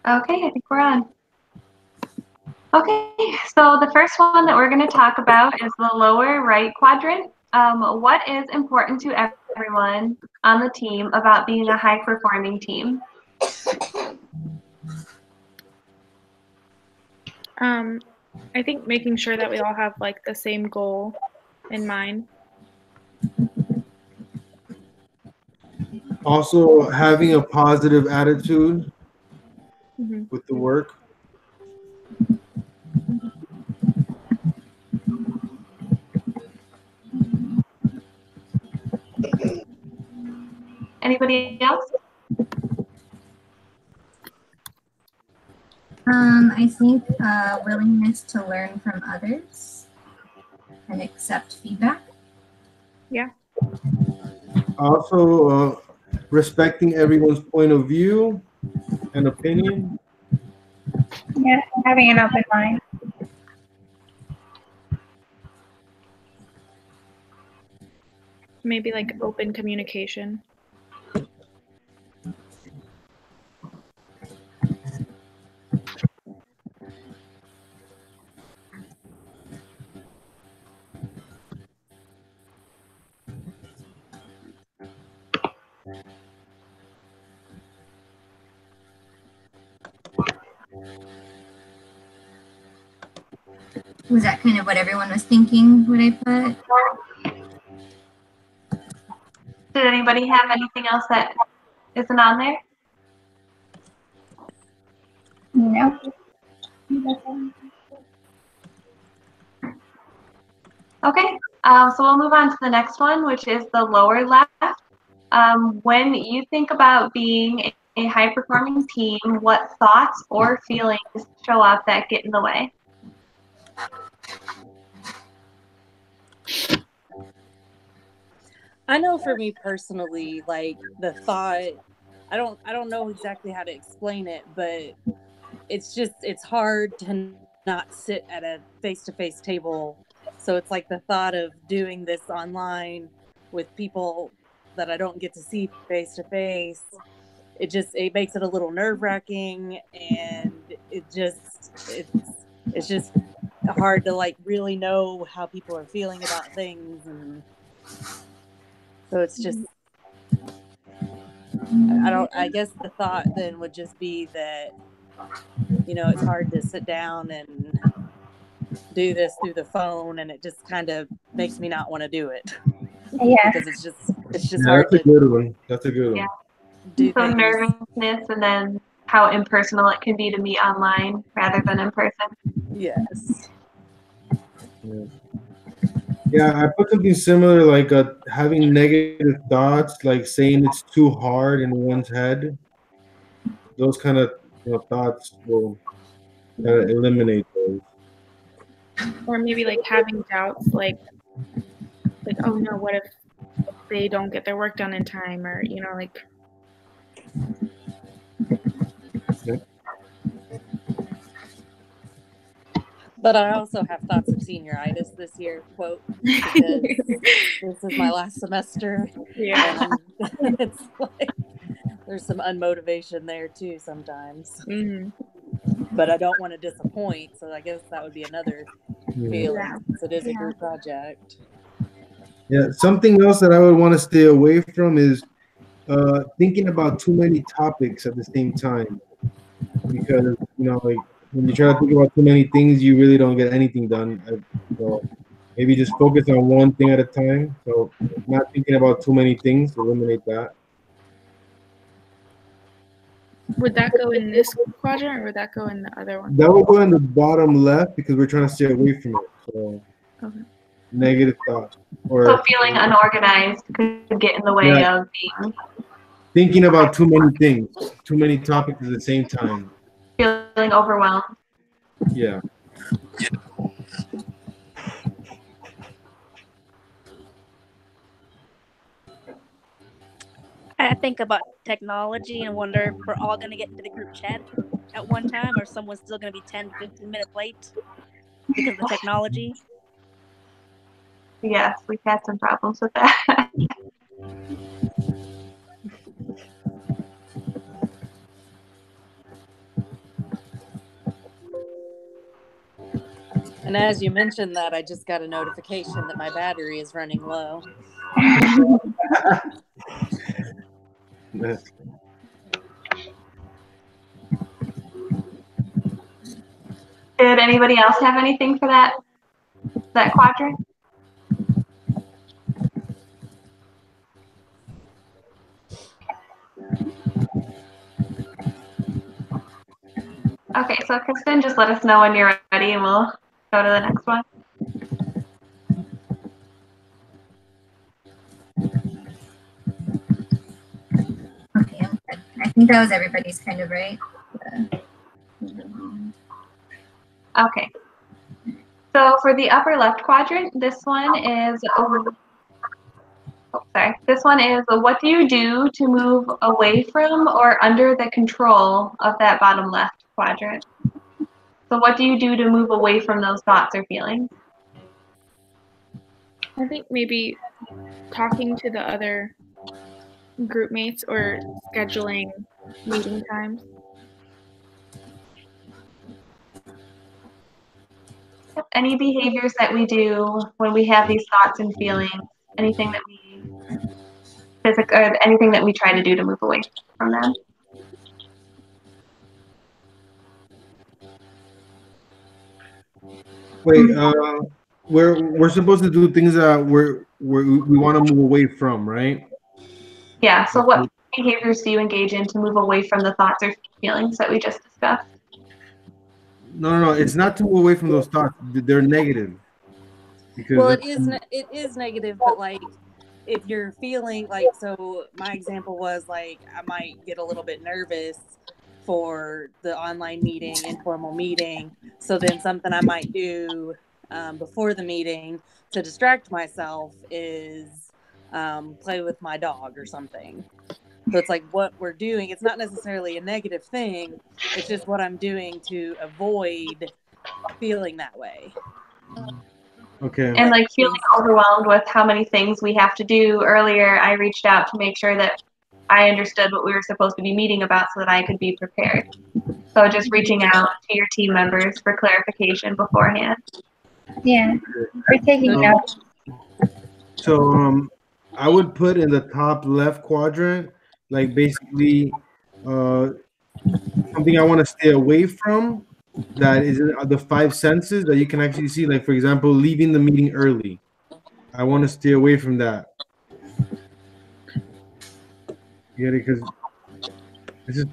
Okay, I think we're on. Okay, so the first one that we're going to talk about is the lower right quadrant. What is important to everyone on the team about being a high-performing team? I think making sure that we all have like the same goal in mind. Also, having a positive attitude with the work. Anybody else? I think willingness to learn from others and accept feedback. Yeah. Also, respecting everyone's point of view and opinion. Yeah, having an open mind. Maybe like open communication. Was that kind of what everyone was thinking, what I put? Did anybody have anything else that isn't on there? No. Okay, so we'll move on to the next one, which is the lower left. When you think about being a high-performing team, what thoughts or feelings show up that get in the way? I know for me personally, like the thought, I don't know exactly how to explain it, but it's hard to not sit at a face-to-face table. So it's like the thought of doing this online with people that I don't get to see face to face. It makes it a little nerve-wracking, and it's just hard to like really know how people are feeling about things, and so it's just I guess the thought then would just be that, you know, it's hard to sit down and do this through the phone, and it just kind of makes me not want to do it. Yeah. Because it's just hard That's a good one. That's a good one. Yeah. do So things. nervousness, and then how impersonal it can be to meet online rather than in person. Yes. Yeah, I put something similar, like having negative thoughts, like saying it's too hard in one's head. Those kind of thoughts will eliminate those. Or maybe like having doubts like oh no, what if they don't get their work done in time, or you know, like But I also have thoughts of senioritis this year, quote, because this is my last semester. Yeah. And it's like there's some unmotivation there too sometimes. Mm-hmm. But I don't want to disappoint, so I guess that would be another feeling, since it is a group project. Yeah, something else that I would want to stay away from is thinking about too many topics at the same time, because like when you try to think about too many things, you really don't get anything done. So maybe just focus on one thing at a time. So not thinking about too many things, eliminate that. Would that go in this quadrant, or would that go in the other one? That will go in the bottom left because we're trying to stay away from it. So negative thoughts. So feeling unorganized could get in the way of being thinking about too many things, too many topics at the same time. Feeling overwhelmed. Yeah. I think about technology and wonder if we're all going to get into the group chat at one time, or someone's still going to be 10 to 15 minutes late because of the technology. Yes, we've had some problems with that. And as you mentioned that, I just got a notification that my battery is running low. Did anybody else have anything for that quadrant? Okay, so Kristen, just let us know when you're ready and we'll go to the next one. Okay, I'm good. I think that was everybody's kind of right. Okay. So for the upper left quadrant, this one is, this one is, what do you do to move away from or under the control of that bottom left quadrant? So what do you do to move away from those thoughts or feelings? I think maybe talking to the other group mates or scheduling meeting times. Any behaviors that we do when we have these thoughts and feelings, anything that we or anything that we try to do to move away from them. Wait, we're supposed to do things that we want to move away from, right? Yeah, so what behaviors do you engage in to move away from the thoughts or feelings that we just discussed? No. It's not to move away from those thoughts. They're negative. Because well, it is negative, but like if you're feeling like, so my example was like I might get a little bit nervous for the online meeting, informal meeting. So then something I might do before the meeting to distract myself is play with my dog or something. So it's like what we're doing. It's not necessarily a negative thing. It's just what I'm doing to avoid feeling that way. Okay. And like feeling overwhelmed with how many things we have to do. Earlier, I reached out to make sure that I understood what we were supposed to be meeting about so that I could be prepared. So just reaching out to your team members for clarification beforehand. Yeah, we're taking notes. So I would put in the top left quadrant, like basically something I want to stay away from that is in the five senses that you can actually see. Like, for example, leaving the meeting early. I want to stay away from that. Yeah, because this is,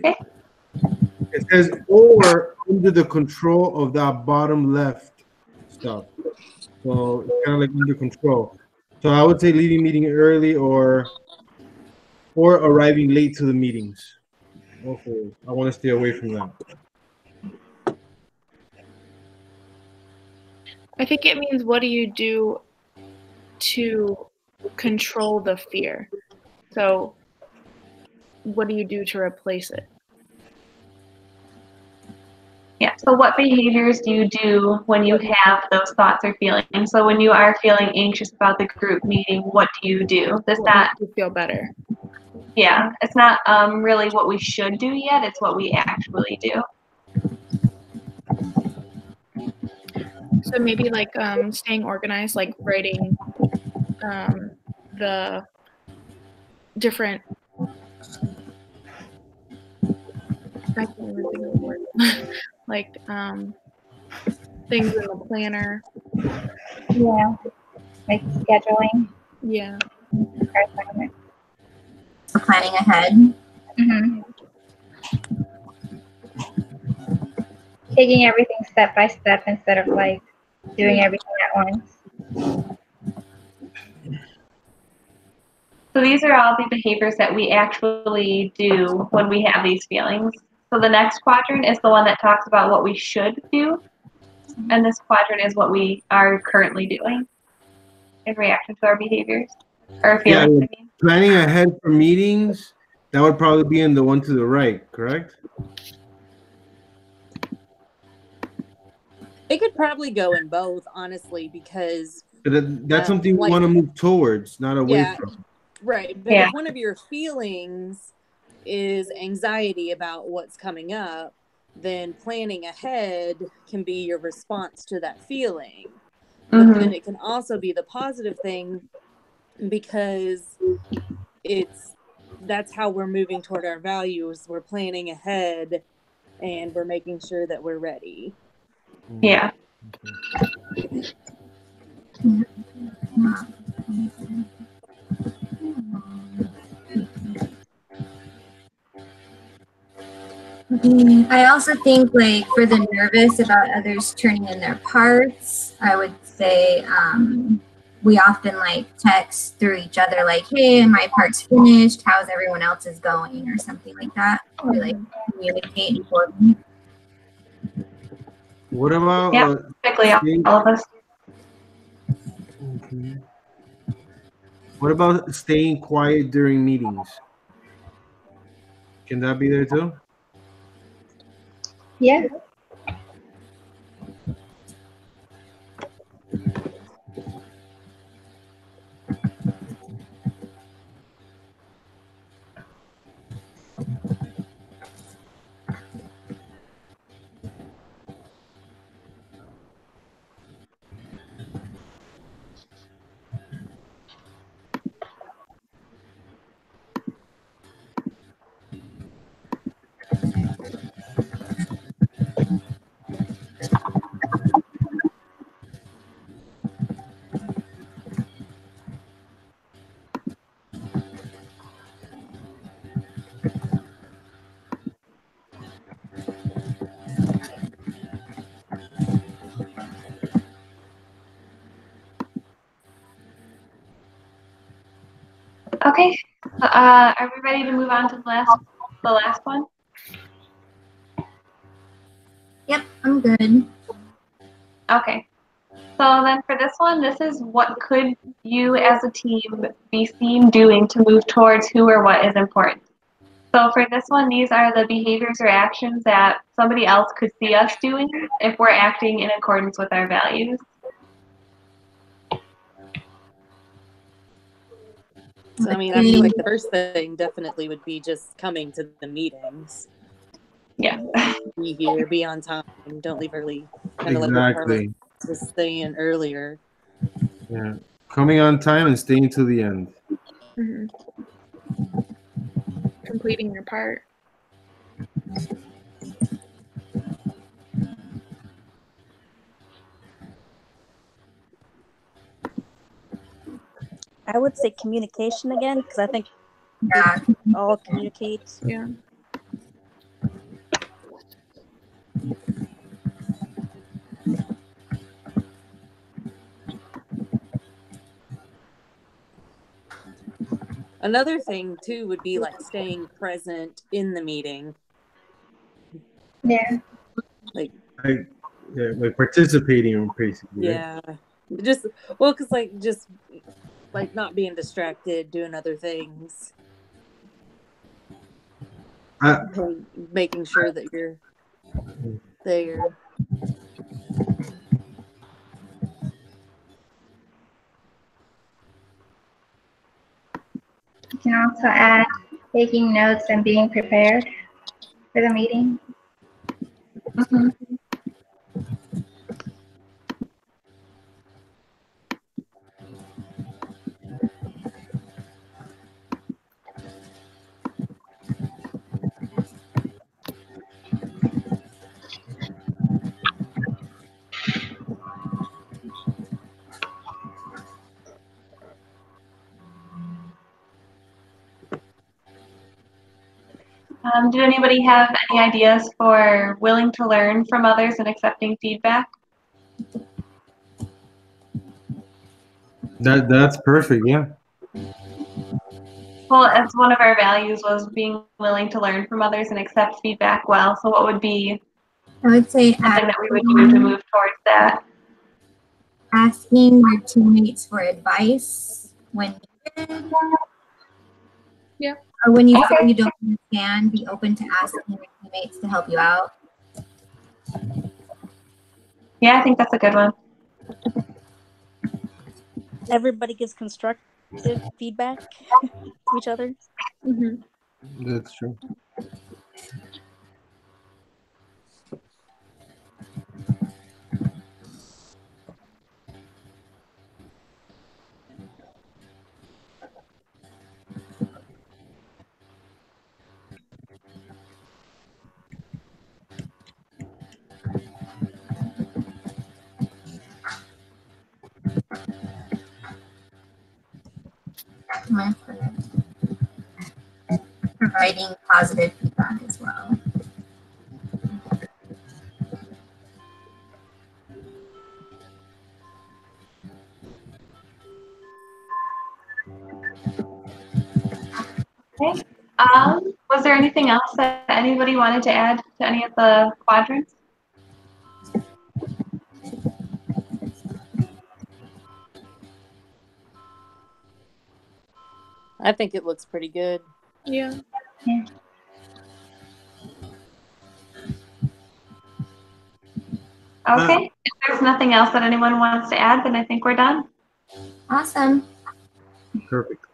it says, or under the control of that bottom left stuff. So it's kind of like under control. So I would say leaving meeting early or arriving late to the meetings. Also, I want to stay away from that. I think it means what do you do to control the fear? So what do you do to replace it? Yeah, so what behaviors do you do when you have those thoughts or feelings? So when you are feeling anxious about the group meeting, what do you do? Does that makes you feel better? Yeah, it's not really what we should do yet, it's what we actually do. So maybe like staying organized, like writing the different, I can't even think of the word. Like things in the planner. Yeah, like scheduling. Yeah. So planning ahead. Mm-hmm. Taking everything step by step instead of like doing everything at once. So these are all the behaviors that we actually do when we have these feelings. So the next quadrant is the one that talks about what we should do. And this quadrant is what we are currently doing in reaction to our behaviors or feelings. Yeah, planning ahead for meetings, that would probably be in the one to the right, correct? It could probably go in both, honestly, because that's something we want to move towards, not away from. Right. But if one of your feelings is anxiety about what's coming up, then planning ahead can be your response to that feeling. But then it can also be the positive thing, because that's how we're moving toward our values. We're planning ahead and we're making sure that we're ready. Yeah. I also think, like, for the nervous about others turning in their parts, I would say we often like text through each other, like, "Hey, my part's finished. How's everyone else's going?" or something like that. We like communicate and coordinate. What about Yeah, typically all of us. Okay. What about staying quiet during meetings? Can that be there too? Yeah. Okay. Are we ready to move on to the last one? Yep, I'm good. Okay. So then for this one, this is what could you as a team be seen doing to move towards who or what is important. So for this one, these are the behaviors or actions that somebody else could see us doing if we're acting in accordance with our values. So, I mean, I feel like the first thing definitely would be just coming to the meetings. Yeah. Be here, be on time, don't leave early. Kind of like what Carla was saying earlier. Yeah. Coming on time and staying to the end. Completing your part. I would say communication again, because I think Yeah. we all communicate. Yeah. Another thing too would be like staying present in the meeting. Yeah. Like participating basically. Yeah. Right? Just because just not being distracted, doing other things. Making sure that you're there. You can also add taking notes and being prepared for the meeting. Did anybody have any ideas for willing to learn from others and accepting feedback? That's perfect, yeah. Well, as one of our values was being willing to learn from others and accept feedback well. So what would be I would say something that we would do to move towards that? Asking your teammates for advice when needed. Yeah. Or when you feel you don't understand, be open to asking your teammates to help you out. Yeah, I think that's a good one. Everybody gives constructive feedback to each other. That's true. my part. Providing positive feedback as well. Okay. Was there anything else that anybody wanted to add to any of the quadrants? I think it looks pretty good. Yeah. Okay. If there's nothing else that anyone wants to add, then I think we're done. Awesome. Perfect.